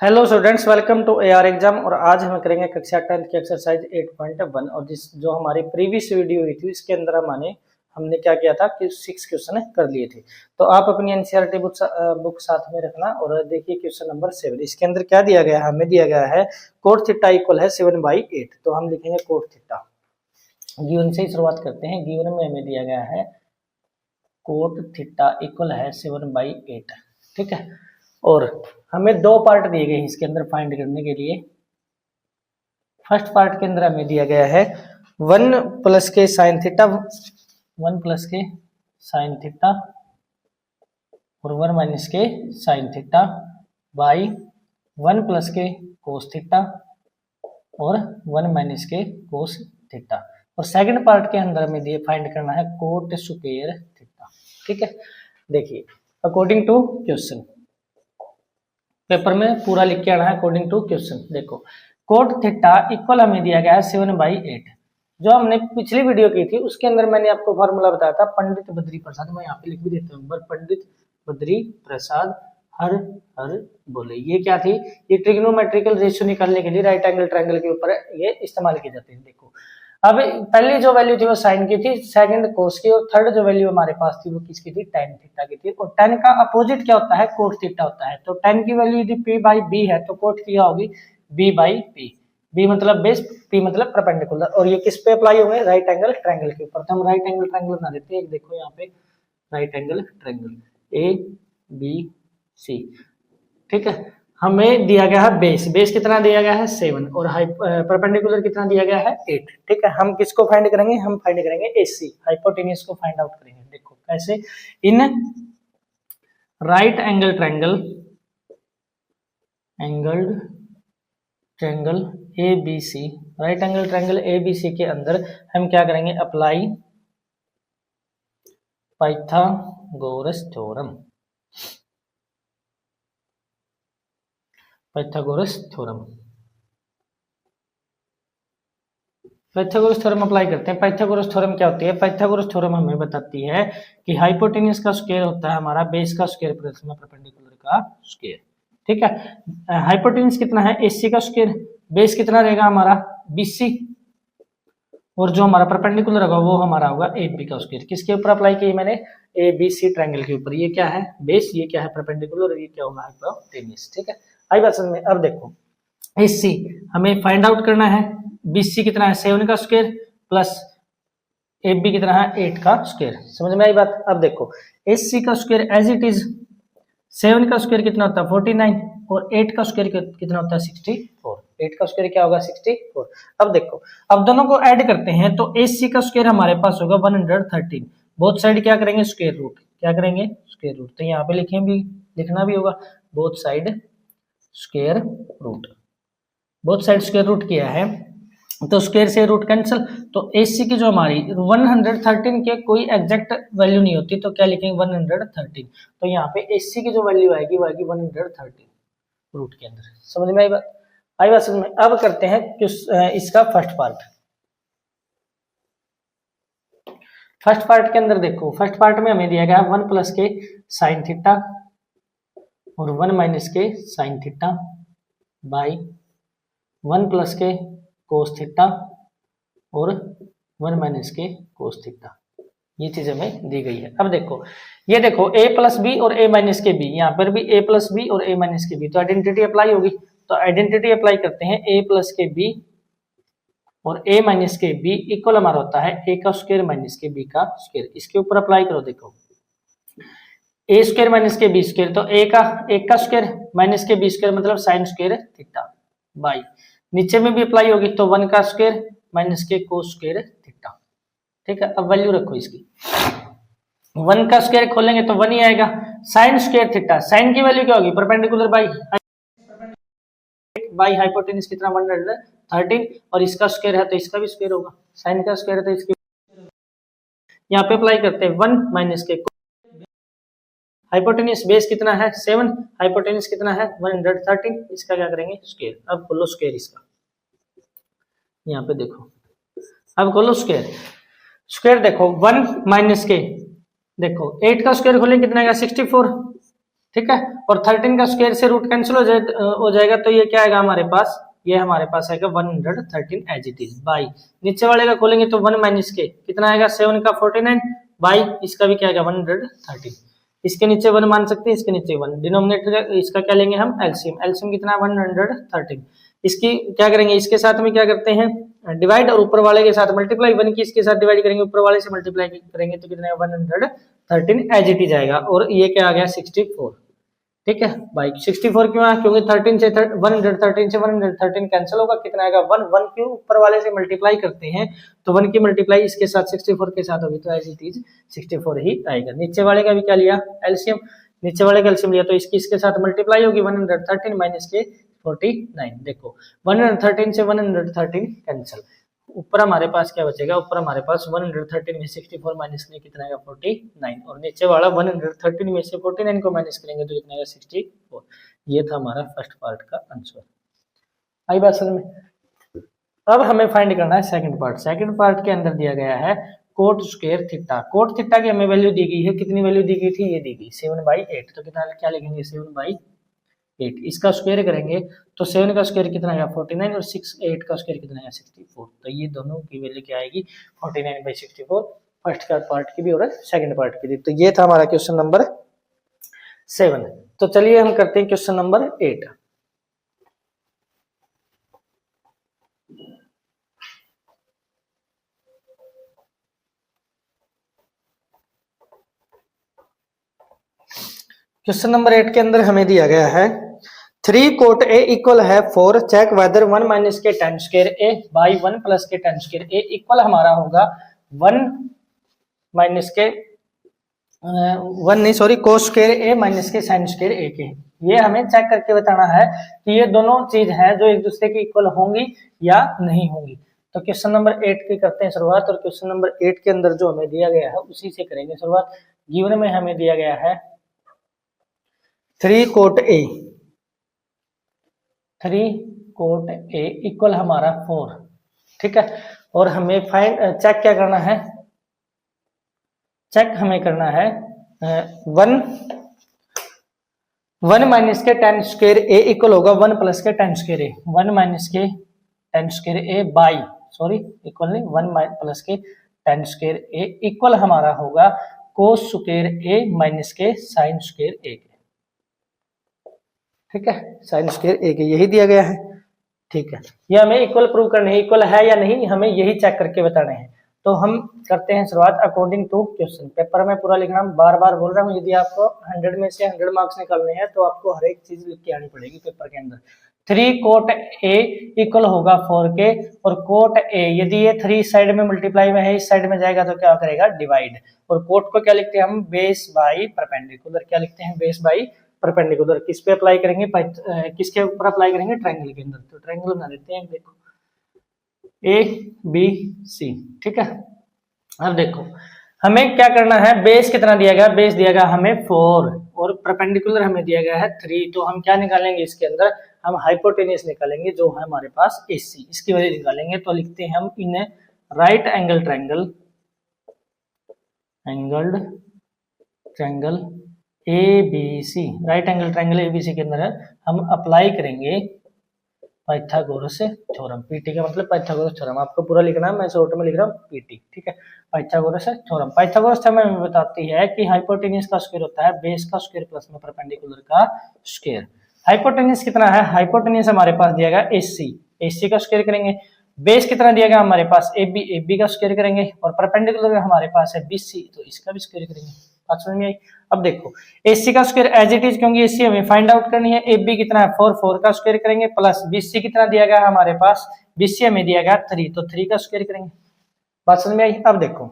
Hello students, welcome to AR exam. और आज हम करेंगे कक्षा 10 की एक्सरसाइज 8.1। और जो हमारी प्रीवियस वीडियो हुई थी इसके अंदर हमने क्या किया था कि 6 क्वेश्चन कर लिए थे। तो आप अपनी एनसीईआरटी बुक साथ में रखना और देखिए क्वेश्चन नंबर 7। इसके अंदर क्या दिया गया है, हमें दिया गया है कोट थीटा इक्वल है 7/8। तो हम लिखेंगे कोट थीटा। गिवन से ही शुरुआत करते हैं। गिवन में हमें दिया गया है कोट थीटा इक्वल है 7/8। ठीक है, और हमें दो पार्ट दिए गए हैं इसके अंदर फाइंड करने के लिए। फर्स्ट पार्ट के अंदर हमें दिया गया है 1 प्लस के साइन थीटा, 1 प्लस के साइन थीटा और 1 माइनस के साइन थीटा बाई 1 प्लस के कोस थीटा और 1 माइनस के कोस थीटा। और सेकंड पार्ट के अंदर हमें दिए फाइंड करना है कोट स्क्वायर थीटा। ठीक है, देखिए अकॉर्डिंग टू क्वेश्चन, पेपर में पूरा लिख के आना है अकॉर्डिंग टू क्वेश्चन। देखो कोट थीटा इक्वल हमें दिया गया है 7/8। जो हमने पिछली वीडियो की थी उसके अंदर मैंने आपको फॉर्मूला बताया था पंडित बद्री प्रसाद। मैं यहाँ पे लिख भी देता हूँ, पंडित बद्री प्रसाद हर हर बोले। ये क्या थी, ये ट्रिग्नोमेट्रिकल रेशियो निकालने के लिए राइट एंगल ट्रायंगल के ऊपर ये इस्तेमाल की जाती है। देखो अब पहली जो वैल्यू थी वो साइन की थी, सेकंड कोस की, और थर्ड जो वैल्यू हमारे पास थी वो किसकी थी, tan थीटा की थी। और tan का अपोजिट क्या होता है, कोट थीटा होता है। तो tan की वैल्यू यदि p/b है तो कोट की क्या होगी, b/p। b मतलब बेस, p मतलब परपेंडिकुलर। और ये किस पे अप्लाई होंगे, राइट एंगल ट्रायंगल के ऊपर। तो हम राइट एंगल ट्रायंगल बना देते हैं। देखो यहाँ पे राइट एंगल ट्रायंगल ABC। ठीक है, हमें दिया गया है बेस, बेस कितना दिया गया है 7 और परपेंडिकुलर कितना दिया गया है 8। ठीक है, हम किसको फाइंड करेंगे, हम फाइंड करेंगे AC, हाइपोटेन्यूज को फाइंड आउट करेंगे। देखो कैसे, in right angle triangle ABC, right angle triangle ABC के अंदर हम क्या करेंगे, apply Pythagoras theorem. Pythagoras theorem apply करते हैं। पाइथागोरस थ्योरम क्या होती है, पाइथागोरस थ्योरम हमें बताती है कि हाइपोटेन्यूज का स्क्वायर होता है हमारा बेस का स्क्वायर प्लस में परपेंडिकुलर का स्क्वायर। ठीक है, हाइपोटेन्यूज कितना है AC का स्क्वायर, बेस कितना रहेगा हमारा BC, और जो हमारा परपेंडिकुलर होगा वो हमारा होगा AB का स्क्वायर। किसके ऊपर अप्लाई किया मैंने, ABC ट्रायंगल के ऊपर। ये क्या है बेस, ये क्या है परपेंडिकुलर, और ये क्या होगा हाइपोटेन्यूज। ठीक है, आई बात समझ में। अब देखो AC हमें फाइंड आउट करना है, BC कितना है 7 का स्क्वायर प्लस AB कितना है 8 का स्क्वायर। समझ में आई बात। अब देखो AC का स्क्वायर एज इट इज, 7 का स्क्वायर कितना होता है 49 और 8 का स्क्वायर कितना होता है 64। 8 का स्क्वायर क्या होगा 64। अब देखो, अब दोनों को ऐड करते हैं तो AC का स्क्वायर हमारे पास होगा 113। बोथ साइड क्या करेंगे, स्क्वायर रूट, क्या करेंगे स्क्वायर रूट। तो यहाँ पे लिखना भी होगा both side square root. Both side square root किया है तो स्क्वायर से रूट कैंसिल। तो AC की जो हमारी 113 के कोई एग्जैक्ट वैल्यू नहीं होती, तो क्या लिखेंगे 113। तो यहाँ पे AC की जो वैल्यू आएगी वो आएगी 113 रूट के अंदर। समझ में आई बात समझ में। अब करते हैं इसका फर्स्ट पार्ट। फर्स्ट पार्ट के अंदर देखो, फर्स्ट पार्ट में हमें दिया गया 1 प्लस के साइन थीटा और 1 माइनस के साइन थीटा बाई 1 प्लस के कोस थीटा और 1 माइनस के कोस थीटा। ये चीज हमें दी गई है। अब देखो ये देखो a प्लस बी और a माइनस के बी, यहाँ पर भी a प्लस बी और a माइनस के बी, तो आइडेंटिटी अप्लाई होगी। तो आइडेंटिटी अप्लाई करते हैं, a प्लस के बी और a माइनस के बी इक्वल हमारा होता है a का स्क्वायर माइनस के b का स्क्वायर। इसके ऊपर अप्लाई करो, देखो a स्क्वायर माइनस के b स्क्वायर, तो a का स्क्वायर माइनस के b स्क्वायर मतलब साइन स्क्वायर थीटा बाई, नीचे में भी अप्लाई होगी तो 1 का स्क्वायर माइनस के कोस स्क्वायर थीटा। ठीक है, अब वैल्यू रखो इसकी, 1 का स्क्वायर खोलेंगे तो 1 ही आएगा, साइन स्क्वायर थीटा, साइन की वैल्यू क्या होगी परपेंडिकुलर बाई हाइपोटेन्यूज कितना 113, और इसका स्क्वायर है तो इसका भी स्क्वायर होगा, साइन का स्क्वायर है तो इसकी। यहाँ पे अप्लाई करते हैं 1 माइनस के हाइपोटेन्यूज बेस कितना है 7, हाइपोटेन्यूज कितना है 113, इसका क्या करेंगे स्क्वायर। अब खोलो स्क्वायर इसका, यहाँ पे देखो, अब खोलो स्क्वायर। स्क्वायर देखो 1 माइनस के, देखो 8 का स्क्वायर खोलें कितना आएगा 64 ठीक है। और 13 का स्क्वायर से रूट कैंसिल हो जाएगा, तो ये क्या आएगा हमारे पास, ये हमारे पास आएगा 113 एज इट इज बाई, नीचे वाले का खोलेंगे तो 1 माइनस के कितना आएगा 7 का 49 बाई इसका भी क्या आएगा 113, इसके नीचे 1 मान सकते हैं, इसके नीचे 1, डिनोमिनेटर इसका क्या लेंगे हम एलसीएम, एलसीएम कितना है 113, इसकी क्या करेंगे, इसके साथ में क्या करते हैं डिवाइड और ऊपर वाले के साथ मल्टीप्लाई, 1 की इसके साथ डिवाइड करेंगे ऊपर वाले से मल्टीप्लाई करेंगे तो कितना है 113 एज इट इज आएगा, और ये क्या आ गया 64, ठीक है भाई 64 क्यों आया, क्योंकि 13 से 113 कैंसिल होगा, कितना आएगा 1 क्यों ऊपर वाले से मल्टीप्लाई करते हैं तो 1 की मल्टीप्लाई इसके साथ 64 के साथ होगी तो एज इट इज 64 ही आएगा। नीचे वाले का भी क्या लिया एलसीएम, नीचे वाले का एलसीएम लिया तो इसकी इसके साथ मल्टीप्लाई होगी 113 माइनस के 49, देखो 113 से 113 कैंसिल, ऊपर हमारे पास क्या बचेगा, ऊपर हमारे पास 113 में 64 माइनस करेंगे कितना आएगा 49, और नीचे वाला 113 में से 49 को माइनस करेंगे तो कितना आएगा 64। ये था हमारा फर्स्ट पार्ट का आंसर, आई बात समझ में। अब हमें फाइंड करना है सेकंड पार्ट। सेकंड पार्ट के अंदर दिया गया है coat square theta, cot theta की हमें वैल्यू दी गई है, कितनी वैल्यू दी गई थी, ये दी गई 7/8, तो कितना क्या लिखेंगे 7/8, इसका स्क्वायर करेंगे तो 7 का स्क्वायर कितना आएगा 49 और 8 का स्क्वायर कितना आएगा 64, तो ये दोनों की वैल्यू क्या आएगी 49/64, फर्स्ट का पार्ट की भी और सेकंड पार्ट की भी। तो ये था हमारा क्वेश्चन नंबर 7। तो चलिए हम करते हैं क्वेश्चन नंबर 8। क्वेश्चन नंबर 8 के अंदर हमें दिया गया है 3 कोट ए इक्वल है 4, चेक वेदर 1 माइनस के 10 स्क्वायर ए बाई 1 प्लस के 10 स्क्वायर ए इक्वल हमारा होगा 1 माइनस के 1 नहीं सॉरी कोस स्क्वायर ए माइनस के साइन स्क्वायर ए के। ये हमें चेक करके बताना है कि ये दोनों चीज है जो एक दूसरे के इक्वल होंगी या नहीं होंगी। तो क्वेश्चन नंबर 8 की करते हैं शुरुआत, और क्वेश्चन नंबर 8 के अंदर जो हमें दिया गया है उसी से करेंगे शुरुआत। गिवन में हमें दिया गया है 3 cot A, 3 cot A equal हमारा 4, ठीक है। और हमें फाइंड चेक क्या करना है, चेक हमें करना है 1 माइनस के 10 स्क्वायर ए इक्वल होगा 1 प्लस के 10 स्क्वायर ए, 1 माइनस के 10 square A by sorry equal नहीं 1 प्लस के 10 स्क्वायर ए इक्वल हमारा होगा कोस स्क्वायर ए माइनस के साइन स्क्वायर ए के, ठीक है। साइन स्क्वायर ए के यही दिया गया है, ठीक है। ये हमें इक्वल प्रूव करने है, इक्वल है या नहीं हमें यही चेक करके बताने हैं। तो हम करते हैं शुरुआत अकॉर्डिंग टू क्वेश्चन। पेपर में पूरा लिखना, बार बार बोल रहा हूँ, यदि आपको 100 में से 100 मार्क्स निकालने हैं तो आपको हर एक चीज लिख के आनी पड़ेगी पेपर के अंदर। 3 कोट ए इक्वल होगा 4 के, और कोट ए यदि ये 3 साइड में मल्टीप्लाई में है इस साइड में जाएगा तो क्या करेगा डिवाइड, और कोट को क्या लिखते हैं हम बेस बाई परपेंडिकुलर, क्या लिखते हैं बेस बाई परपेंडिकुलर। किस पे अप्लाई करेंगे, किसके ऊपर अप्लाई करेंगे ट्रायंगल के अंदर। तो ट्रायंगल बना देते हैं, देखो ए बी सी, ठीक है। अब देखो हमें क्या करना है, बेस कितना दिया गया, बेस दिया गया हमें 4 और परपेंडिकुलर हमें दिया गया है 3, तो हम क्या निकालेंगे इसके अंदर, हम हाइपोटेन्यूज निकालेंगे जो है हमारे पास AC, इसकी वजह निकालेंगे। तो लिखते हैं हम in right angle triangle, angled triangle ABC, right angle triangle ABC के अंदर हम अप्लाई करेंगे पाइथागोरस थ्योरम। PT का मतलब पाइथागोरस थ्योरम, आपको पूरा लिखना है, मैं शॉर्ट में लिख रहा हूँ PT, ठीक है। पाइथागोरस थ्योरम, पाइथागोरस थ्योरम हमें बताती है कि हाइपोटेन्यूज का स्क्वायर होता है बेस का स्क्वायर प्लस में परपेंडिकुलर का स्क्वायर। हाइपोटेन्यूज कितना है, हाइपोटेन्यूज हमारे पास दिया गया AC का स्क्वायर करेंगे, बेस कितना दिया गया हमारे पास AB का स्क्वायर करेंगे, और परपेंडिकुलर हमारे पास है BC तो इसका भी स्क्वायर करेंगे। बात समझ में आई। अब देखो AC का स्क्वायर एज इट इज, क्योंकि AC हमें फाइंड आउट करनी है, AB कितना है 4 का स्क्वायर करेंगे, प्लस BC कितना दिया गया हमारे पास, BC हमें दिया गया 3 तो 3 का स्क्वायर करेंगे। बात समझ में आई। अब देखो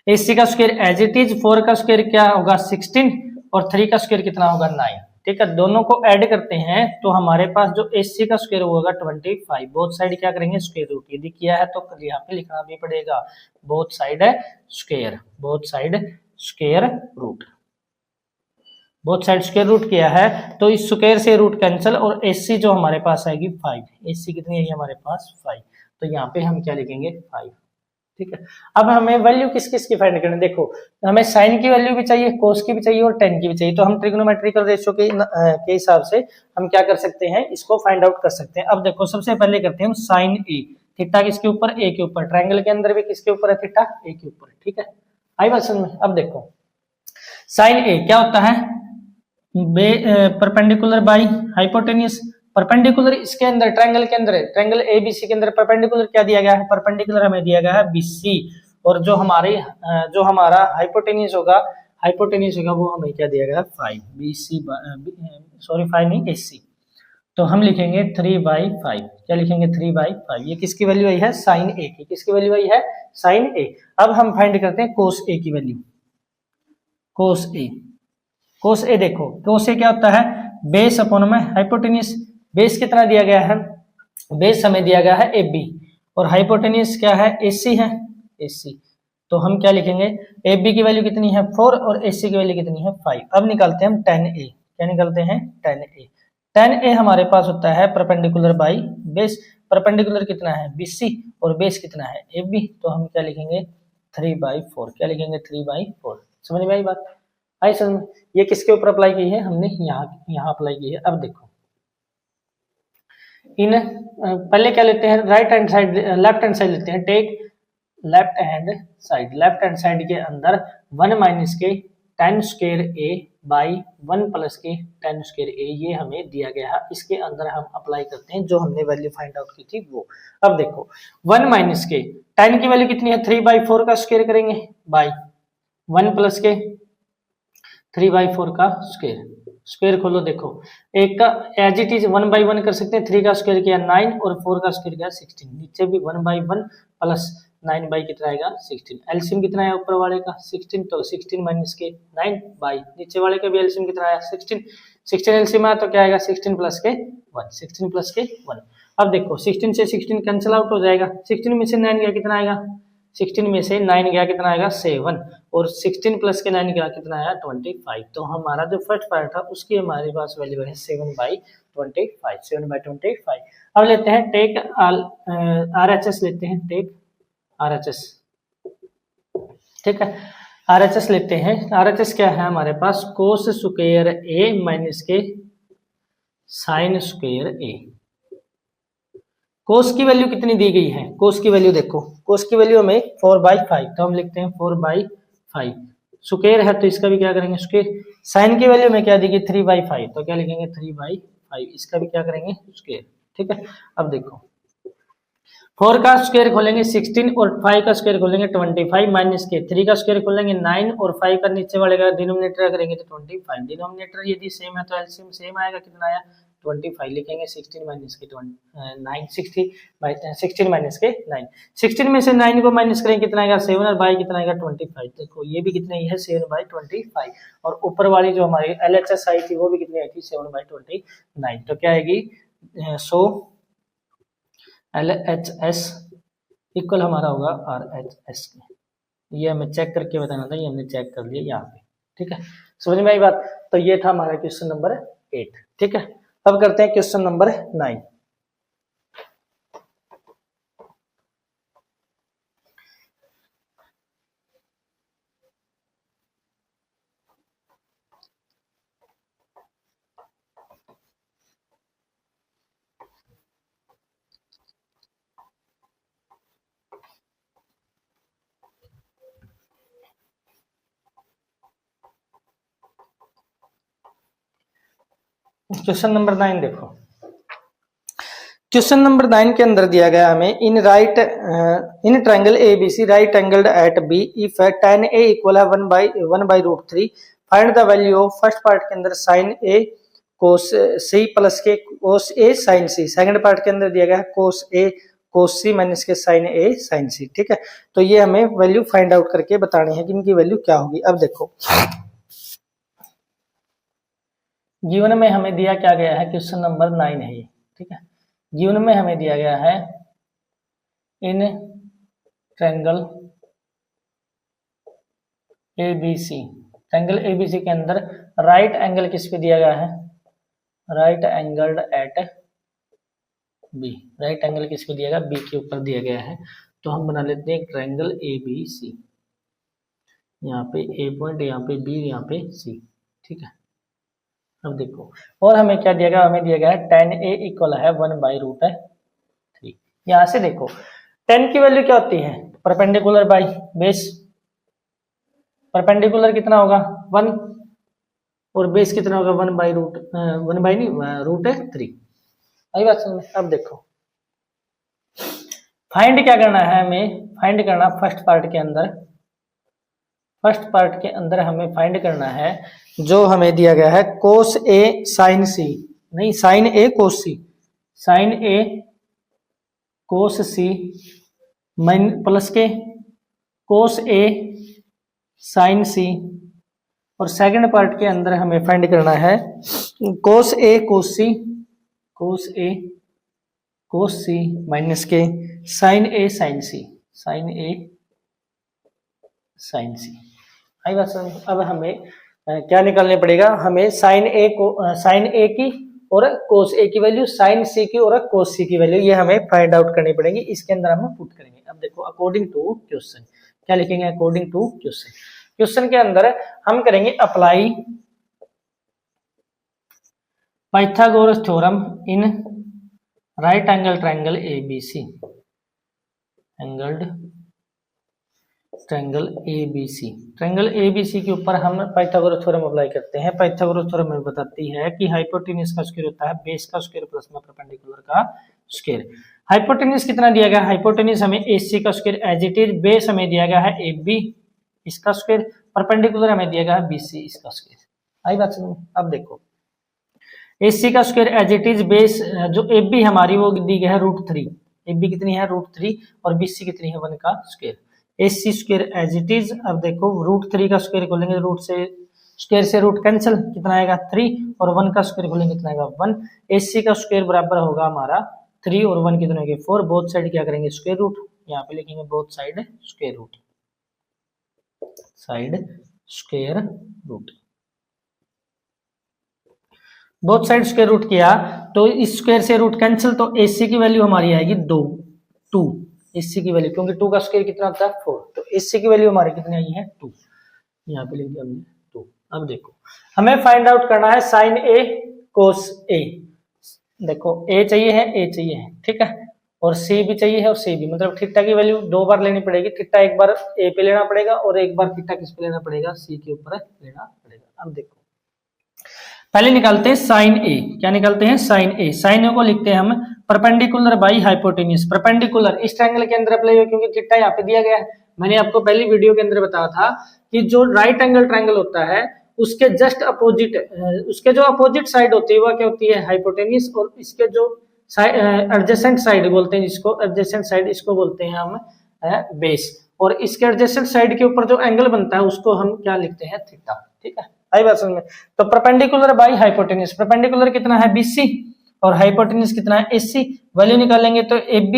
AC का स्क्वायर एज इट इज, 4 का स्क्वायर क्या होगा 16 और 3 का स्क्वायर कितना होगा 9, ठीक है। दोनों को ऐड करते हैं तो हमारे पास जो AC का स्क्वायर होगा 25, बोथ साइड क्या करेंगे स्क्वायर रूट, यदि किया है तो यहाँ पे लिखना भी पड़ेगा both side square, both side square root, both side square root किया है तो इस स्क्वायर से रूट कैंसिल, और AC जो हमारे पास आएगी 5, AC कितनी है हमारे पास 5, तो यहाँ पे हम क्या लिखेंगे 5, ठीक है। अब हमें वैल्यू किस किस की फाइंड करनी, देखो हमें साइन की वैल्यू भी चाहिए, कोस की भी चाहिए और टेन की भी चाहिए। तो हम ट्रिग्नोमेट्रिकल रेशियो के हिसाब से हम क्या कर सकते हैं, इसको फाइंड आउट कर सकते हैं। अब देखो सबसे पहले करते हैं हम साइन ए, थीटा किसके ऊपर, ए के ऊपर, ट्रायंगल के अंदर भी किसके ऊपर है, थीटा ए के ऊपर, ठीक है। आई बात समझ में। अब देखो साइन ए क्या होता है, परपेंडिकुलर बाई हाइपोटेन्यूस, परपेंडिकुलर इसके अंदर ट्रायंगल के अंदर है, ट्रायंगल एबीसी के अंदर परपेंडिकुलर क्या दिया गया है, परपेंडिकुलर हमें दिया गया है बीसी, और जो हमारा हाइपोटेन्यूस होगा वो हमें क्या दिया गया है 5 बीसी, सॉरी 5 नहीं एसी, तो हम लिखेंगे 3/5, क्या लिखेंगे 3/5। ये किसकी वैल्यू आई है, साइन ए की, किसकी वैल्यू आई है, साइन ए। अब हम फाइंड करते हैं कोस ए की वैल्यू, कोस ए देखो कोस ए क्या होता है, बेस अपॉन में हाइपोटेन्यूस, बेस कितना दिया गया है, बेस हमें दिया गया है ए बी, और हाइपोटेन्यूस क्या है, एसी है, एसी। तो हम क्या लिखेंगे, ए बी की वैल्यू कितनी है 4 और एसी की वैल्यू कितनी है 5। अब निकालते हैं हम tan ए, क्या निकालते हैं tan ए। tan ए हमारे पास होता है परपेंडिकुलर बाई बेस, परपेंडिकुलर कितना है बीसी और बेस कितना है ए बी, तो हम क्या लिखेंगे 3/4, क्या लिखेंगे 3/4। समझ में आई बात, आई समझ। ये किसके ऊपर अप्लाई की है, हमने यहाँ अप्लाई की है। अब देखो इन पहले क्या लेते हैं, right hand side, left hand side लेते हैं, टेक लेफ्ट हैंड साइड के अंदर 1 माइनस के tan square A by 1 plus के tan स्क्वायर ए, ये हमें दिया गया है, इसके अंदर हम अप्लाई करते हैं जो हमने वैल्यू फाइंड आउट की थी वो। अब देखो 1 माइनस के tan की वैल्यू कितनी है 3/4 का स्क्वायर करेंगे बाई 1 प्लस के 3/4 का स्क्वायर खोलो, देखो एक का एज इट इज 1/1 कर सकते हैं, 3 का स्क्वायर किया 9 और 4 का स्क्वायर किया 16, नीचे भी 1/1 प्लस 9 बाई कितना आएगा 16, एलसीएम कितना है ऊपर वाले का 16, तो 16 माइनस के 9 बाई नीचे वाले का भी एलसीएम कितना आया 16, 16 एलसीएम आया तो क्या आएगा 16 प्लस के 1, 16 प्लस के 1। अब देखो 16 से 16 कैंसिल आउट हो जाएगा, 16 में से 9 गया कितना आएगा, 16 में से 9 गया कितना आएगा 7, और 16 प्लस के 9 गया कितना आया 25। तो हमारा जो फर्स्ट पार्ट था उसकी हमारे पास वैल्यू है 7/25, 7/25। अब लेते हैं टेक RHS लेते हैं, टेक RHS, ठीक है। RHS लेते हैं, RHS क्या है हमारे पास, कोस स्क्वायर ए माइनस के साइन स्क्वायर ए। कोस की वैल्यू कितनी दी गई है, कोस की वैल्यू देखो, कोस की वैल्यू हमें 4/5, तो हम लिखते हैं 4/5, स्क्वायर है तो इसका भी क्या करेंगे स्क्वायर, साइन की वैल्यू में क्या दी गई 3/5, तो क्या लिखेंगे 3/5, इसका भी क्या करेंगे स्क्वायर, ठीक है। अब देखो 4 का स्क्वायर खोलेंगे 16 और 5 का स्क्वायर खोलेंगे 25, माइनस के 3 का स्क्वायर खोलेंगे 9 और 5 का नीचे वाले का डिनोमिनेटर करेंगे तो 25, डिनोमिनेटर यदि सेम है तो एलसीएम सेम आएगा, कितना आया 25, लिखेंगे 16 माइनस के 9, 16 माइनस के 9, 16 में से 9 को माइनस करेंगे कितना आएगा 7 और बाई कितना आएगा 25। देखो ये भी कितनी है 7/25, और ऊपर वाली जो हमारी LHS आई थी वो भी कितनी आई थी 7/29, तो क्या आएगी सो LHS इक्वल हमारा होगा RHS के। ये हमें चेक करके बताना था, ये हमने चेक कर लिया यहाँ पे, ठीक है। समझ में आई बात। तो ये था हमारा क्वेश्चन नंबर 8, ठीक है। अब करते हैं क्वेश्चन नंबर 9। क्वेश्चन नंबर 9 देखो, क्वेश्चन नंबर 9 के अंदर दिया गया हमें in triangle ABC right angled at B if tan A equal है 1/√3, find the value of first part के अंदर sin A cos C plus के cos A sin C, second part के अंदर दिया गया है cos A cos C minus के sin A sin C, ठीक है। तो ये हमें वैल्यू फाइंड आउट करके बतानी है कि इनकी वैल्यू क्या होगी। अब देखो गिवन में हमें दिया क्या गया है, क्वेश्चन नंबर 9 है ये, ठीक है। गिवन में हमें दिया गया है in triangle ABC, triangle ABC के अंदर राइट एंगल किस पे दिया गया है, right angled at B, right angle किस पे दिया गया B के ऊपर दिया गया है। तो हम बना लेते हैं ट्रायंगल ए बी सी, यहाँ पे ए पॉइंट, यहाँ पे बी, यहाँ पे सी, ठीक है। अब देखो, और हमें क्या दिया गया, हमें दिया गया है tan a इक्वल है 1/√3। यहाँ से देखो tan की वैल्यू क्या होती है, परपेंडिकुलर बाई बेस। परपेंडिकुलर कितना होगा 1 और बेस कितना होगा 1/√3। आई बात समझ में। अब देखो फाइंड क्या करना है, हमें फाइंड करना फर्स्ट पार्ट के अंदर, फर्स्ट पार्ट के अंदर हमें फाइंड करना है जो हमें दिया गया है cos a sin c, नहीं sin a cos c, sin a cos c plus के cos a sin c, और सेकंड पार्ट के अंदर हमें फाइंड करना है cos a cos c, cos a cos c minus के sin a sin c, sin a sin c। आई बात समझ। अब हमें क्या निकालने पड़ेगा, हमें sin a की और cos a की वैल्यू, sin c की और cos c की वैल्यू, ये हमें फाइंड आउट करनी पड़ेगी, इसके अंदर हम पुट करेंगे। अब देखो अकॉर्डिंग टू क्वेश्चन क्या लिखेंगे, अकॉर्डिंग टू क्वेश्चन, क्वेश्चन के अंदर हम करेंगे apply Pythagoras theorem in right angle triangle ABC, angled triangle ABC, triangle ABC के ऊपर हम पाइथागोरस थ्योरम अप्लाई करते हैं। पाइथागोरस थ्योरम हमें बताती है कि हाइपोटेन्यूज का स्क्वायर होता है बेस का स्क्वायर प्लस में परपेंडिकुलर का स्क्वायर। हाइपोटेन्यूज कितना दिया गया, हाइपोटेन्यूज हमें AC का square as it is, base हमें दिया गया है AB इसका स्क्वायर, परपेंडिकुलर हमें दिया गया है BC इसका स्क्वायर। आई बात समझ। अब देखो AC का square as it is, base जो AB हमारी वो दी गई है √3, AB कितनी है √3 और BC कितनी है 1 का square, AC square as it is. अब देखो √3 का स्क्वायर खोलेंगे, रूट से स्क्वायर से रूट कैंसिल, कितना आएगा 3, और 1 का स्क्वायर खोलेंगे कितना आएगा 1। AC का स्क्वायर बराबर होगा हमारा 3 और 1 कितने होंगे 4, बोथ साइड क्या करेंगे स्क्वायर रूट, यहाँ पे लिखेंगे both side square root, side square root, both side square root किया तो इस स्क्वायर से रूट कैंसिल, तो AC की वैल्यू हमारी आएगी 2 AC की वैल्यू, क्योंकि 2 का स्क्वायर कितना होता है 4, तो AC की वैल्यू हमारी कितनी आई है 2, यहाँ पे लिख दिया हमने 2। अब देखो हमें फाइंड आउट करना है sin A cos A, देखो A चाहिए है, A चाहिए है, ठीक है, और C भी चाहिए है और C भी, मतलब थीटा की वैल्यू 2 बार लेनी पड़ेगी, थीटा एक बार A पे लेना पड़ेगा और एक बार थीटा किस पे लेना पड़ेगा C के ऊपर लेना पड़ेगा। अब देखो पहले निकालते हैं साइन ए, क्या निकालते हैं साइन ए, साइन ए को लिखते हैं हम परपेंडिकुलर बाई हाइपोटेन्यूज, परपेंडिकुलर इस ट्रायंगल के अंदर अप्लाई हो क्योंकि थीटा यहाँ पे दिया गया है। मैंने आपको पहली वीडियो के अंदर बताया था कि जो राइट एंगल ट्रायंगल होता है उसके जस्ट अपोजिट, उसके जो अपोजिट साइड होती है वह क्या होती है हाइपोटेन्यूज, और इसके जो एडजेसेंट साइड बोलते हैं जिसको एडजेसेंट साइड इसको बोलते हैं हम बेस, और इसके एडजेसेंट साइड के ऊपर जो एंगल बनता है उसको हम क्या लिखते हैं थीटा, ठीक है। आई बात समझ में। तो परपेंडिकुलर बाई हाइपोटेन्यूज, परपेंडिकुलर कितना है BC और हाइपोटेन्यूज कितना है AC, वैल्यू निकालेंगे तो AB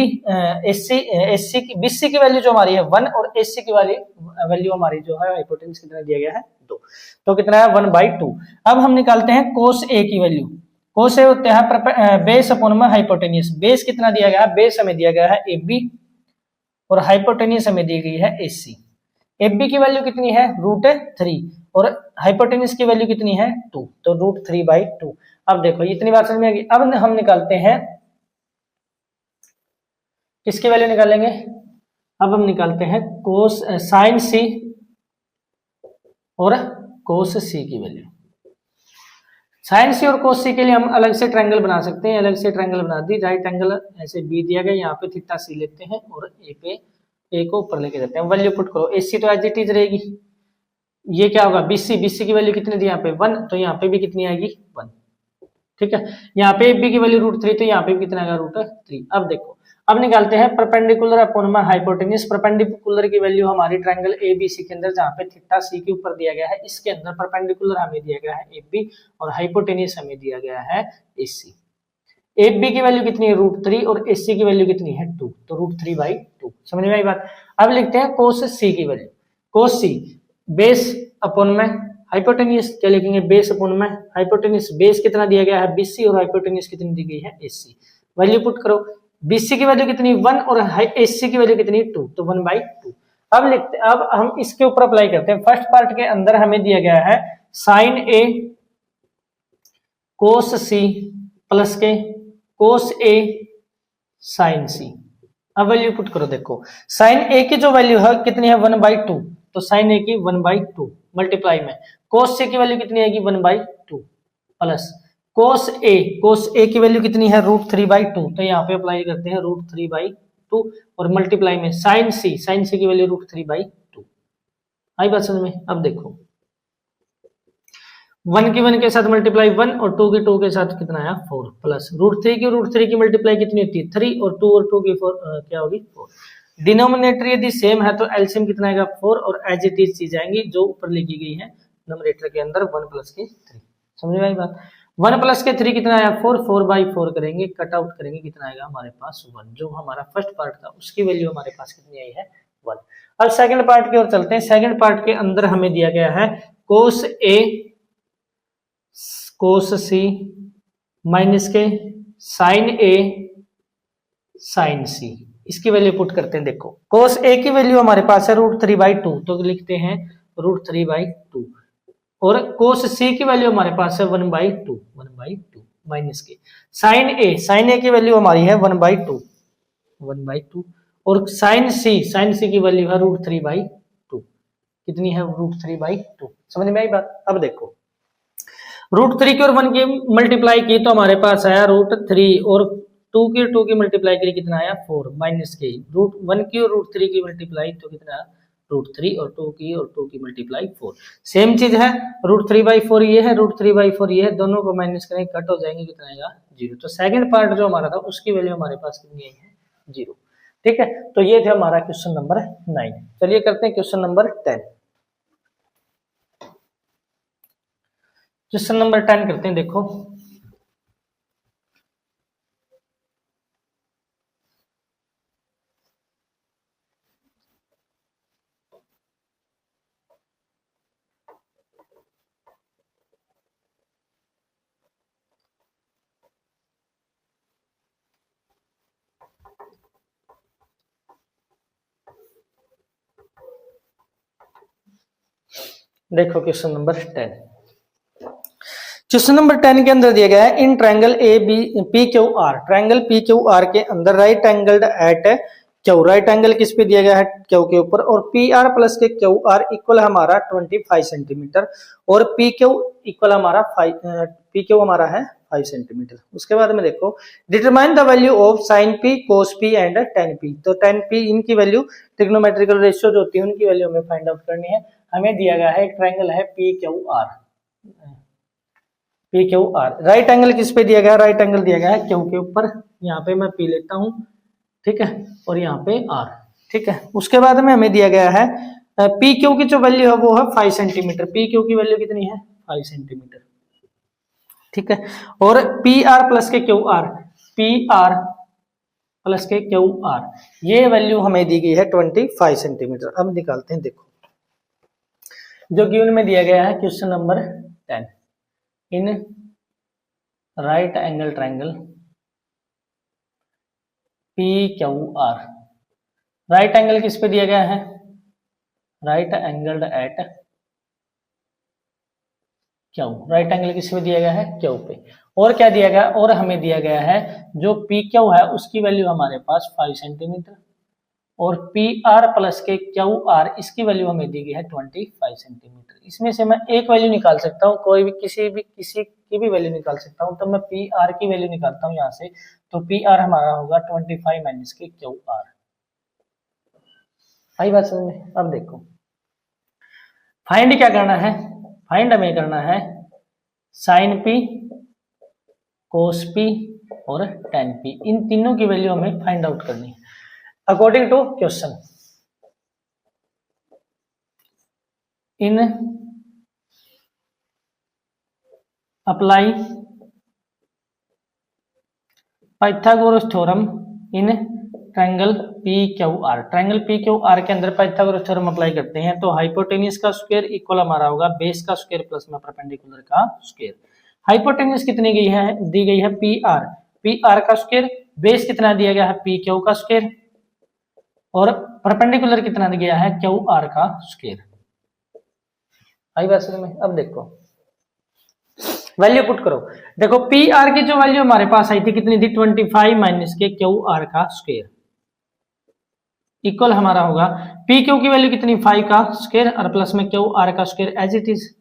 AC की BC की वैल्यू जो हमारी है 1 और AC की वैल्यू हमारी जो है हाइपोटेन्यूज कितना दिया गया है 2, तो कितना है 1/2। अब हम निकालते हैं cos A की वैल्यू, cos A होता है बेस अपॉन में हाइपोटेन्यूज, बेस कितना दिया गया है, बेस हमें दिया गया है AB और हाइपोटेन्यूज हमें दी गई है AC। AB की वैल्यू कितनी है √3 और हाइपोटेन्यूज की वैल्यू कितनी है 2, तो √3/2। अब देखो इतनी बात समझ में आ गई। अब हम निकालते हैं किसकी वैल्यू निकालेंगे, अब हम निकालते हैं कोस साइन C और कोस C की वैल्यू। साइन C और कोस C के लिए हम अलग से ट्रायंगल बना सकते हैं, अलग से ट्रायंगल बना दी, राइट एंगल ऐसे B दिया गया, यहाँ पे थीटा C लेते हैं और A को ऊपर लेके जाते हैं, वैल्यू पुट करो, AC तो एज इट इज रहेगी, ये क्या होगा BC की वैल्यू कितनी दी यहाँ पे 1, तो यहाँ पे भी कितनी आएगी 1, ठीक है। यहाँ पे AB की वैल्यू √3, तो यहाँ पे भी कितना आएगा √3। अब देखो अब निकालते हैं परपेंडिकुलर अपॉन में हाइपोटेन्यूज, परपेंडिकुलर की वैल्यू हमारी ट्रायंगल ABC के अंदर जहाँ पे थीटा C के ऊपर दिया गया है इसके अंदर परपेंडिकुलर हमें दिया गया है AB और हाइपोटेन्यूज हमें दिया गया है AC। AB की वैल्यू कितनी है √3 और AC की वैल्यू कितनी है 2, तो √3/2, समझ में आई बात। अब लिखते हैं cos C की value, cos C base upon में हाइपोटेन्यूज, क्या लिखेंगे बेस अपॉन में हाइपोटेन्यूज, बेस कितना दिया गया है BC और हाइपोटेन्यूज कितनी दी गई है AC, वैल्यू पुट करो, BC की वैल्यू कितनी 1 और AC की वैल्यू कितनी 2, तो 1/2। अब हम इसके ऊपर अप्लाई करते हैं। फर्स्ट पार्ट के अंदर हमें दिया गया है sine A cos C plus के कोस A साइन C। अब वैल्यू पुट करो, देखो साइन A की जो वैल्यू है कितनी है 1/2, तो साइन A की 1/2 मल्टीप्लाई में कोस C की वैल्यू कितनी आएगी 1/2 प्लस कोस A की वैल्यू कितनी है √3/2, तो यहाँ पे अप्लाई करते हैं √3/2 और मल्टीप्लाई में साइन C की वैल्यू √3/2। आई बात समझ में? अब देखो 1 की 1 के साथ मल्टीप्लाई 1 और 2 की 2 के साथ कितना आया 4 प्लस √3 की मल्टीप्लाई कितनी होती है 3 और 2 की 4 क्या होगी 4। डिनोमिनेटर यदि सेम है तो एलसीएम कितना आएगा 4 और एज इट इज चीज आएंगी जो ऊपर लिखी गई है नोमिनेटर के अंदर 1 + के 3। समझ में आई बात? 1 + के 3 कितना आया 4, 4/4 करेंगे, कट आउट करेंगे, कितना आएगा हमारे पास 1। जो हमारा फर्स्ट पार्ट था उसकी वैल्यू हमारे पास कितनी आई है 1। अब सेकंड पार्ट की ओर चलते हैं। सेकंड पार्ट के अंदर हमें दिया गया है कोस A कोस C माइनस के साइन A साइन C। इसकी वैल्यू पुट करते हैं। देखो कोस A की वैल्यू हमारे पास है √3/2, तो लिखते हैं √3/2 और कोस C की वैल्यू हमारे पास है 1/2 माइनस के साइन A की वैल्यू हमारी है 1/2 और साइन C की वैल्यू है √3/2। कितनी है √3/2। समझ में आई बात? अब देखो √3 की और 1 की मल्टीप्लाई की तो हमारे पास आया √3 और 2 की मल्टीप्लाई करी कितना आया 4 माइनस के √1 की और √3 की मल्टीप्लाई तो कितना √3 और 2 की मल्टीप्लाई 4। सेम चीज है √3/4 ये है √3/4 ये है, दोनों को माइनस करेंगे कट हो जाएंगे, कितना आएगा 0। तो सेकंड पार्ट जो हमारा था उसकी वैल्यू हमारे पास कितनी आई है 0। ठीक है, तो ये थे हमारा क्वेश्चन नंबर 9। चलिए करते हैं क्वेश्चन नंबर 10। क्वेश्चन नंबर 10 करते हैं। देखो देखो क्वेश्चन नंबर 10। क्वेश्चन नंबर 10 के अंदर दिया गया है इन ट्रायंगल PQR, ट्रायंगल PQR के अंदर right angled at Q, right angle किस पे दिया गया है क्यू के ऊपर, और PR प्लस के QR इक्वल हमारा 25 सेंटीमीटर और PQ इक्वल हमारा PQ हमारा है 5 सेंटीमीटर। उसके बाद में देखो determine the value of sine P cos P and tan P। तो tan P इनकी वैल्यू ट्रिग्नोमेट्रिकल रेशियो जो होती है उनकी वैल्यू हमें फाइंड आउट करनी है। हमें दिया गया है एक ट्रायंगल है PQR, राइट एंगल किस पे दिया गया है, राइट एंगल दिया गया है क्यू के ऊपर। यहाँ पे मैं P लेता हूँ, ठीक है, और यहाँ पे R, ठीक है। उसके बाद में हमें दिया गया है PQ की जो वैल्यू है वो है 5 सेंटीमीटर, PQ की वैल्यू कितनी है 5 सेंटीमीटर, ठीक है। और PR प्लस के QR ये वैल्यू हमें दी गई है 25 सेंटीमीटर। अब निकालते हैं। देखो जो गिवन में दिया गया है question number 10 in right angle triangle PQR, right angle किस पे दिया गया है, right angled at Q, right angle किस पे दिया गया है क्यू पे। और क्या दिया गया, और हमें दिया गया है जो PQ है उसकी वैल्यू हमारे पास 5 सेंटीमीटर और PR प्लस के QR इसकी वैल्यू हमें दी गई है 25 सेंटीमीटर। इसमें से मैं एक वैल्यू निकाल सकता हूँ, कोई भी किसी की भी वैल्यू निकाल सकता हूँ। तो मैं PR की वैल्यू निकालता हूँ यहाँ से, तो PR हमारा होगा 25 माइनस के QR। आई बात समझ में? अब देखो फाइंड क्या करना है, फाइंड हमें करना है साइन P cos P और tan P, इन तीनों की वैल्यू हमें फाइंड आउट करनी है according to question. In apply Pythagoras theorem in triangle PQR, triangle PQR के अंदर पाइथागोरस थ्योरम अप्लाई करते हैं तो हाइपोटेन्यूज का स्क्वायर इक्वल हमारा होगा बेस का स्क्वायर प्लस में परपेंडिकुलर का स्क्वायर। हाइपोटेन्यूज कितनी गई है, दी गई है PR का स्क्वायर बेस कितना दिया गया है पी क्यू का स्क्वायर और परपेंडिकुलर कितना दिया गया है क्यू आर का स्क्वायर। आई बात समझ में? अब देखो वैल्यू पुट करो। देखो पी आर की जो वैल्यू हमारे पास आई थी कितनी थी 25 माइनस के क्यू आर का स्क्वायर इक्वल हमारा होगा पी क्यू की वैल्यू कितनी 5 का स्क्वायर और प्लस में क्यू आर का स्क्वायर एज इट इज।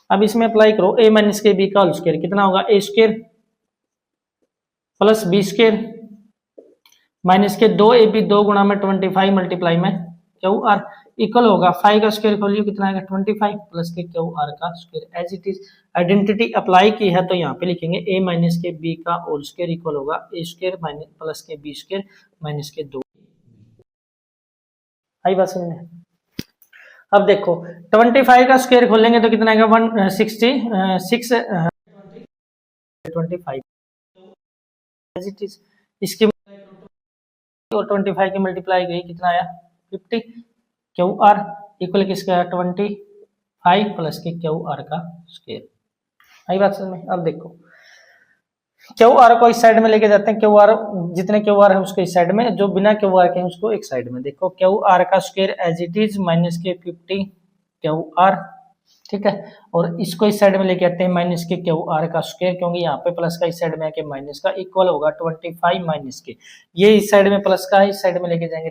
अब इसमें अप्लाई करो a माइनस के बी का होल स्क्वायर कितना होगा a square plus B square minus के 2ab 2 गुणा में 25 मल्टीप्लाई में क्यू आर इक्वल होगा 5 का स्क्वायर खोलिए कितना आएगा 25 प्लस के क्यू आर का square as it is. Identity apply की है तो यहाँ पे लिखेंगे a माइनस के बी का होल स्क्वायर इक्वल होगा a स्क्वायर माइनस प्लस के बी स्क्वायर माइनस के 2। आई बात समझ में? अब देखो 25 का स्क्वायर खोलेंगे तो कितना आएगा 166 25 एज इट इज। इसकी और 25 की मल्टीप्लाई गई कितना आया 50 क्यू आर इक्वल किसका 25 प्लस के क्यू आर का स्क्वायर। आई बात समझ में? अब देखो क्यू आर को इस साइड में लेके जाते हैं, क्यू आर जितने क्यू आर है उसको इस साइड में, जो बिना क्यू आर के हैं उसको एक साइड में। देखो क्यू आर का square as it is minus के 50 क्यू आर, ठीक है, और इसको इस साइड में लेके आते हैं माइनस के क्यू आर का स्क्वायर, क्योंकि यहाँ पे प्लस का इस साइड में आके माइनस का इक्वल होगा 25 माइनस के, ये इस साइड में प्लस का इस साइड में लेके जाएंगे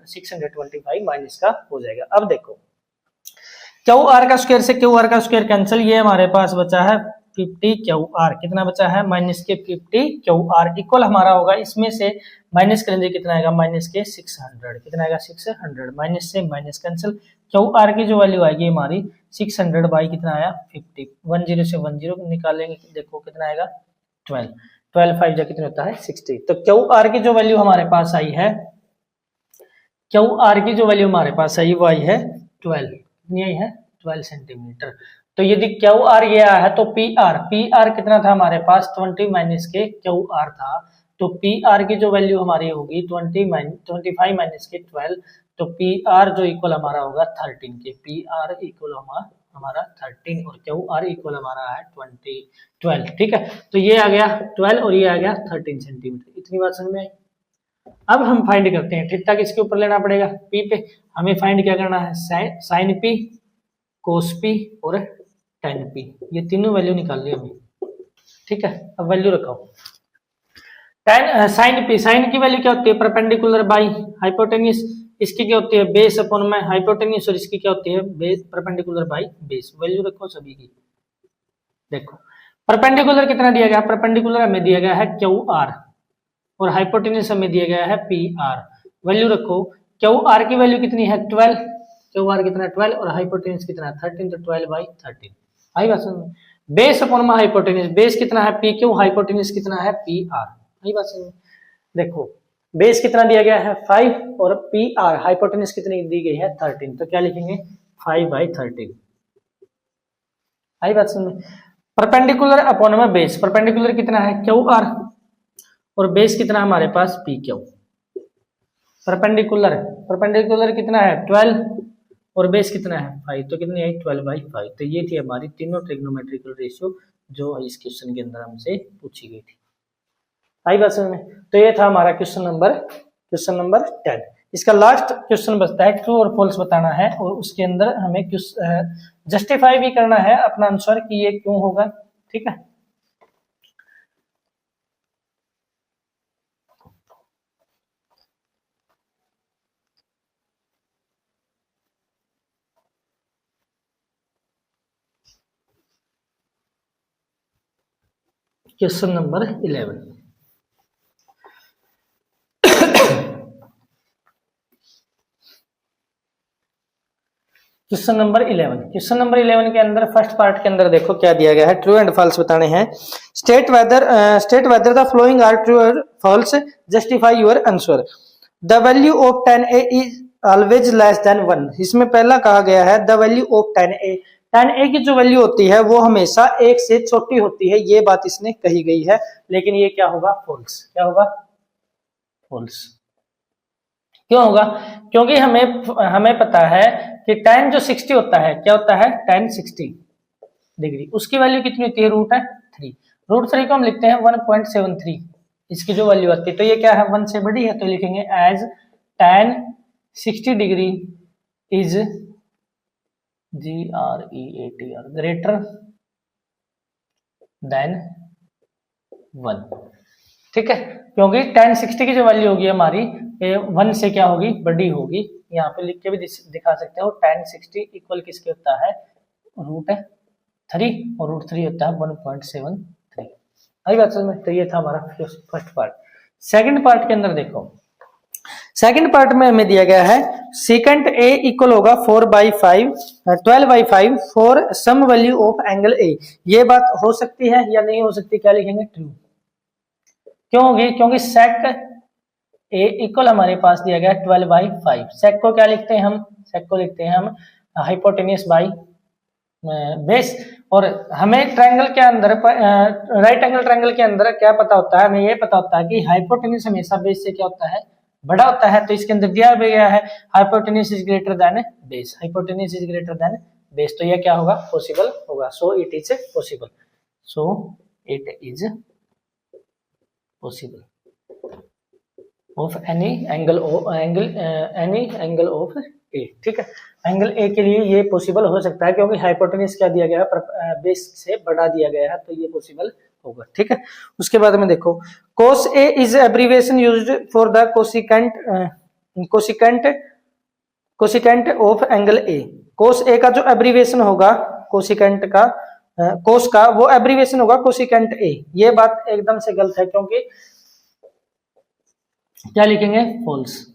625 माइनस का हो जाएगा। अब देखो क्यू आर का स्क्वायर से क्यू आर का स्क्वायर कैंसिल, ये हमारे पास बचा है 50 क्यू आर, कितना बचा है माइनस के 50 क्यू आर इक्वल हमारा होगा, इसमें से माइनस करेंगे कितना आएगा माइनस के 600, कितना आएगा 600, माइनस से माइनस कैंसिल, क्यू आर की जो वैल्यू आएगी हमारी 600 बाई कितना आया 50, 10 से 10 निकालेंगे देखो कितना आएगा 12 5 जा कितना होता है 60। तो क्यू आर की जो वैल्यू हमारे पास आई है, क्यू आर की जो वैल्यू हमारे पास आई वो आई है 12, कितनी आई है 12 सेंटीमीटर। तो यदि क्यू आर ये आया है तो पी आर कितना था हमारे पास 20 माइनस के क्यू आर था, तो पी आर की जो वैल्यू हमारी होगी 25 माइनस के 12, तो पी आर जो इक्वल हमारा होगा 13 के, पी आर इक्वल हमारा 13 और क्यू आर इक्वल हमारा है 12, ठीक है। तो ये आ गया 12 और ये आ गया 13 सेंटीमीटर, इतनी बात समझ में आई। अब हम फाइंड करते हैं, थीटा किसके ऊपर लेना पड़ेगा पी पे, हमें फाइंड क्या करना है साइन पी, कोस पी और टेन पी, ये तीनों वैल्यू निकाल ली हमें, ठीक है। अब वैल्यू रखो टेन साइन पी, साइन की वैल्यू क्या होती है परपेंडिकुलर बाई हाइपोटेन्यूज, इसकी क्या होती है बेस अपॉन में हाइपोटेन्यूज, और इसकी क्या होती है base perpendicular by base. Value रखो सभी की। देखो परपेंडिकुलर कितना दिया गया, परपेंडिकुलर हमें दिया गया है क्यू आर और हाइपोटेन्यूज हमें दिया गया है पी आर। वैल्यू रखो क्यू आर की वैल्यू कितनी है 12, क्यू आर कितना 12 और हाइपोटेन्यूज कितना 13, तो 12 बाई 13। आई बात समझ में? बेस अपॉन में हाइपोटेन्यूज, बेस कितना है पी क्यू, हाइपोटेन्यूज कितना है पी आर। आई बात समझ में? देखो बेस कितना दिया गया है 5 और पी आर हाइपोटेन्यूज कितनी दी गई है 13, तो क्या लिखेंगे 5 बाई 13। आई बात समझ में? परपेंडिकुलर अपॉन में बेस, परपेंडिकुलर कितना है क्यू आर और बेस कितना हमारे पास पी क्यू। परपेंडिकुलर कितना है 12 और बेस कितना है 5, तो कितनी आई 12 बाई 5। तो ये थी हमारी तीनों ट्रिग्नोमेट्रिकल रेशियो जो इस क्वेश्चन के अंदर हमसे पूछी गई थी। आई बात समझ में? तो ये था हमारा क्वेश्चन नंबर 10। इसका लास्ट क्वेश्चन बचता है ट्रू और फॉल्स बताना है, और उसके अंदर हमें जस्टिफाई भी करना है अपना आंसर कि ये क्यों होगा, ठीक है। Question number 11। क्वेश्चन नंबर 11 के अंदर फर्स्ट पार्ट के अंदर देखो क्या दिया गया है, ट्रू एंड फॉल्स बताने हैं। State whether the following are true और false, justify your answer. The value of 10a is always less than 1। इसमें पहला कहा गया है द वैल्यू ऑफ 10a की जो वैल्यू होती है वो हमेशा 1 से छोटी होती है, ये बात इसने कही गई है, लेकिन ये क्या होगा फॉल्स। क्या होगा फॉल्स। क्यों होगा? क्योंकि हमें पता है कि tan जो 60 होता है, क्या होता है tan 60 डिग्री, उसकी वैल्यू कितनी होती है √3। √3 को हम लिखते हैं 1.73, इसकी जो वैल्यू आती है, तो ये क्या है 1 से बड़ी है, तो लिखेंगे as tan 60 degree is GREATR greater than 1। ठीक है, क्योंकि tan 60 की जो वैल्यू होगी हमारी 1 से क्या होगी, बड़ी होगी। यहाँ पे लिख के भी दिखा सकते हो, tan 60 इक्वल किसके होता है, √3 और √3 होता है 1.73। आई बात समझ में। तो ये था हमारा फर्स्ट पार्ट। सेकंड पार्ट के अंदर देखो, सेकंड पार्ट में हमें दिया गया है सेकंड ए इक्वल होगा 12/5 for some value of angle A. ये बात हो सकती है या नहीं हो सकती, क्या लिखेंगे, ट्रू। क्यों होगी, क्योंकि सेक ए इक्वल हमारे पास दिया गया 12/5। सेक को क्या लिखते हैं हम, सेक को लिखते हैं हम हाइपोटेन्यूस बाई बेस। और हमें ट्रायंगल के अंदर, राइट एंगल ट्रायंगल के अंदर क्या पता होता है, हमें ये पता होता है कि हाइपोटेन्यूस हमेशा बेस से क्या होता है, बड़ा होता है। तो इसके अंदर दिया भी गया है hypotenuse is greater than base, hypotenuse is greater than base. तो ये क्या होगा, पॉसिबल होगा। So it is possible, so it is possible of any angle of A. ठीक है, एंगल ए के लिए ये पॉसिबल हो सकता है, क्योंकि हाइपोटेन्यूस क्या दिया गया है, बेस से बड़ा दिया गया है, तो ये पॉसिबल होगा। ठीक है, उसके बाद में देखो cos A is abbreviation used for the cosecant of angle A। cos A का जो एब्रीविएशन होगा कोसिकेंट का, cos का वो एब्रीविएशन होगा कोसिकेंट A। ये बात एकदम से गलत है, क्योंकि क्या लिखेंगे, फॉल्स।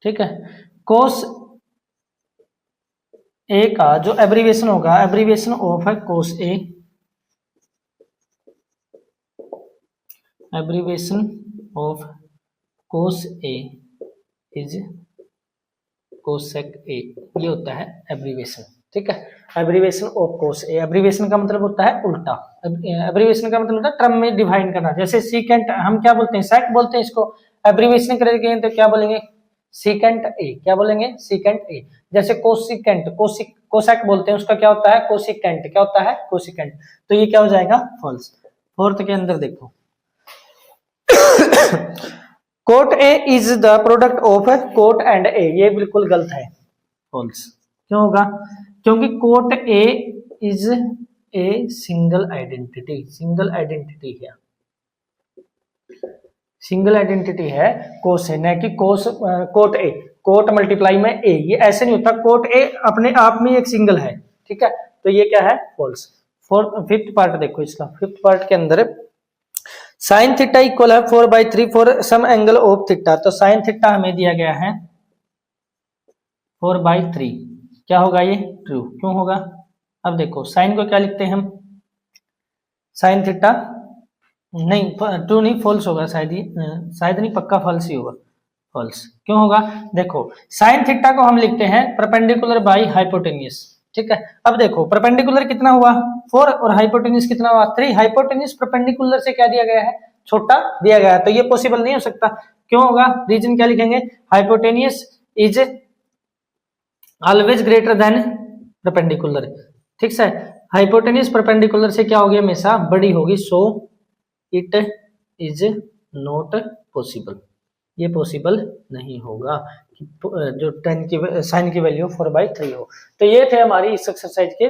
ठीक है, cos A का जो एब्रीविएशन होगा, एब्रीविएशन ऑफ है cos A, abbreviation of cos A is cosec A, ये होता है एब्रीविएशन। ठीक है, abbreviation of cos A, abbreviation का मतलब होता है उल्टा, एब्रीविएशन का मतलब होता है ट्रम में डिवाइड करना। जैसे सीकेंट हम क्या बोलते हैं, सेक बोलते हैं इसको, एब्रीविएशन करेंगे तो क्या बोलेंगे, सीकेंट A। क्या बोलेंगे, सीकेंट A। जैसे कोसिकेंट, कोसेक बोलते हैं, उसका क्या होता है, कोसिकेंट। क्या होता है, कोसिकेंट। तो ये क्या हो जाएगा, फॉल्स। फोर्थ के अंदर देखो cot A is the product of cot and A, ये बिल्कुल गलत है, फॉल्स। क्यों होगा, क्योंकि cot A is a single identity, single identity है, सिंगल आइडेंटिटी है कोस है, न कि cos cot A, cot multiply में ए, ये ऐसे नहीं होता। कोट ए अपने आप में एक सिंगल है। ठीक है, तो ये क्या है, फॉल्स। फिफ्थ पार्ट देखो इसका, फिफ्थ पार्ट के अंदर साइन थीटा इक्वल है 4/3 for some angle of theta. तो साइन थीटा हमें दिया गया है 4/3, क्या होगा ये, ट्रू। क्यों होगा, अब देखो साइन को क्या लिखते हैं हम, साइन थीटा, नहीं ट्रू नहीं, फॉल्स होगा शायद, शायद नहीं, पक्का फॉल्स ही होगा, फॉल्स। क्यों होगा, देखो साइन थीटा को हम लिखते हैं परपेंडिकुलर बाय हाइपोटेन्यूस। ठीक है, अब देखो परपेंडिकुलर कितना हुआ 4 और हाइपोटेन्यूस कितना हुआ 3। हाइपोटेन्यूस परपेंडिकुलर से क्या दिया गया है, छोटा दिया गया है, तो ये पॉसिबल नहीं हो सकता। क्यों होगा, रीजन क्या लिखेंगे, hypotenuse is always greater than perpendicular. ठीक है, हाइपोटेन्यूस परपेंडिकुलर से क्या होगी, हमेशा बड़ी होगी। सो इट इज नॉट पॉसिबल, ये पॉसिबल नहीं होगा कि जो 10 की साइन की वैल्यू 4/3 हो। तो ये थे हमारी इस एक्सरसाइज के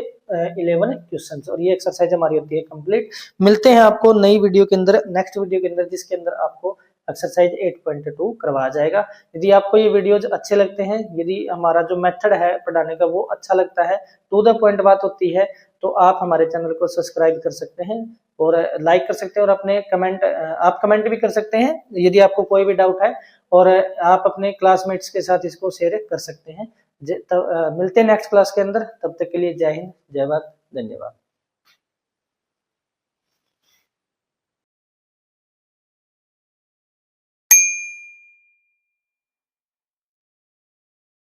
11 क्वेश्चंस, और ये एक्सरसाइज हमारी होती है कंप्लीट। मिलते हैं आपको नई वीडियो के अंदर, नेक्स्ट वीडियो के अंदर, जिसके अंदर आपको एक्सरसाइज 8.2 करवाया जाएगा। यदि आपको ये वीडियोज अच्छे लगते हैं, यदि हमारा जो मेथड है पढ़ाने का वो अच्छा लगता है, टू द पॉइंट बात होती है, तो आप हमारे चैनल को सब्सक्राइब कर सकते हैं और लाइक कर सकते हैं, और अपने कमेंट, आप कमेंट भी कर सकते हैं यदि आपको कोई भी डाउट है, और आप अपने क्लासमेट्स के साथ इसको शेयर कर सकते हैं। मिलते हैं नेक्स्ट क्लास के अंदर, तब तक के लिए जय हिंद, जय भारत, धन्यवाद।